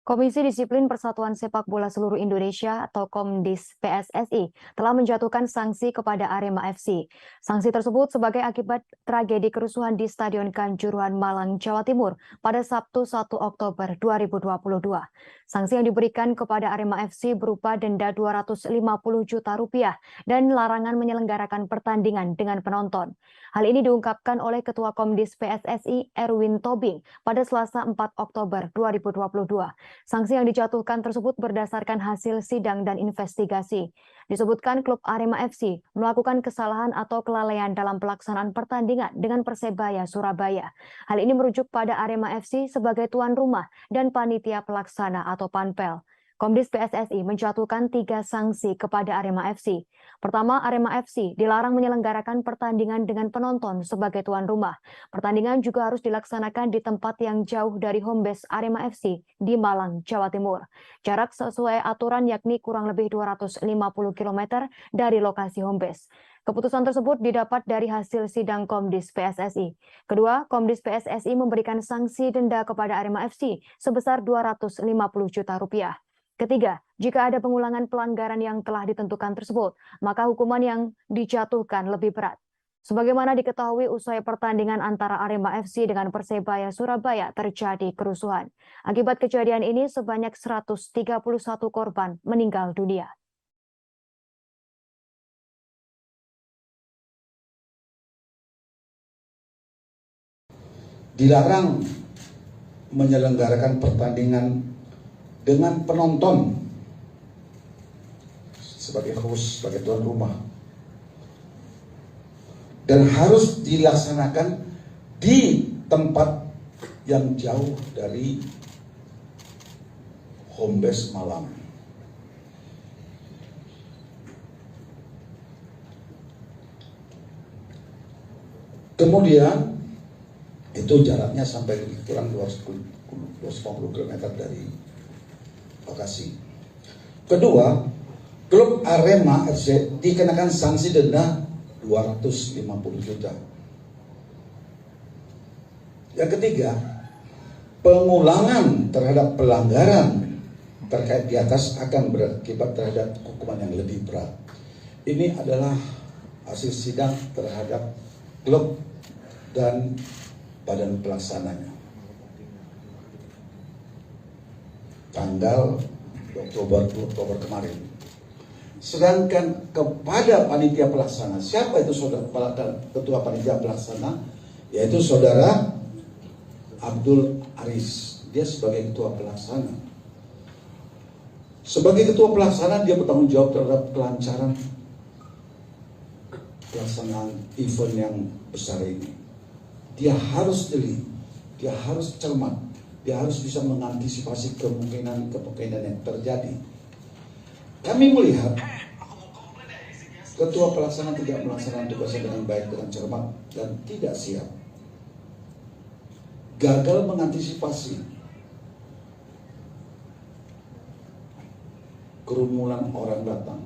Komisi Disiplin Persatuan Sepak Bola Seluruh Indonesia atau Komdis PSSI telah menjatuhkan sanksi kepada Arema FC. Sanksi tersebut sebagai akibat tragedi kerusuhan di Stadion Kanjuruhan Malang, Jawa Timur pada Sabtu 1 Oktober 2022. Sanksi yang diberikan kepada Arema FC berupa denda 250 juta rupiah dan larangan menyelenggarakan pertandingan dengan penonton. Hal ini diungkapkan oleh Ketua Komdis PSSI Erwin Tobing pada Selasa 4 Oktober 2022. Sanksi yang dijatuhkan tersebut berdasarkan hasil sidang dan investigasi. Disebutkan klub Arema FC melakukan kesalahan atau kelalaian dalam pelaksanaan pertandingan dengan Persebaya Surabaya. Hal ini merujuk pada Arema FC sebagai tuan rumah dan panitia pelaksana atau panpel. Komdis PSSI menjatuhkan 3 sanksi kepada Arema FC. Pertama, Arema FC dilarang menyelenggarakan pertandingan dengan penonton sebagai tuan rumah. Pertandingan juga harus dilaksanakan di tempat yang jauh dari home base Arema FC di Malang, Jawa Timur. Jarak sesuai aturan yakni kurang lebih 250 km dari lokasi home base. Keputusan tersebut didapat dari hasil sidang Komdis PSSI. Kedua, Komdis PSSI memberikan sanksi denda kepada Arema FC sebesar 250 juta rupiah. Ketiga, jika ada pengulangan pelanggaran yang telah ditentukan tersebut, maka hukuman yang dijatuhkan lebih berat. Sebagaimana diketahui usai pertandingan antara Arema FC dengan Persebaya Surabaya terjadi kerusuhan. Akibat kejadian ini sebanyak 131 korban meninggal dunia. Dilarang menyelenggarakan pertandingan dengan penonton sebagai host, sebagai tuan rumah, dan harus dilaksanakan di tempat yang jauh dari home base Malang. Kemudian itu jaraknya sampai kurang 250 km dari lokasi. Kedua, klub Arema FC dikenakan sanksi denda 250 juta. Yang ketiga, pengulangan terhadap pelanggaran terkait di atas akan berakibat terhadap hukuman yang lebih berat. Ini adalah hasil sidang terhadap klub dan badan pelaksananya. Tanggal Oktober kemarin. Sedangkan kepada panitia pelaksana, siapa itu saudara ketua panitia pelaksana? Yaitu saudara Abdul Aris. Dia sebagai ketua pelaksana. Sebagai ketua pelaksana dia bertanggung jawab terhadap kelancaran pelaksanaan event yang besar ini. Dia harus jeli, dia harus cermat, dia harus bisa mengantisipasi kemungkinan yang terjadi. Kami melihat ketua pelaksana tidak melaksanakan tugasnya dengan baik, dengan cermat, dan tidak siap. Gagal mengantisipasi kerumunan orang datang.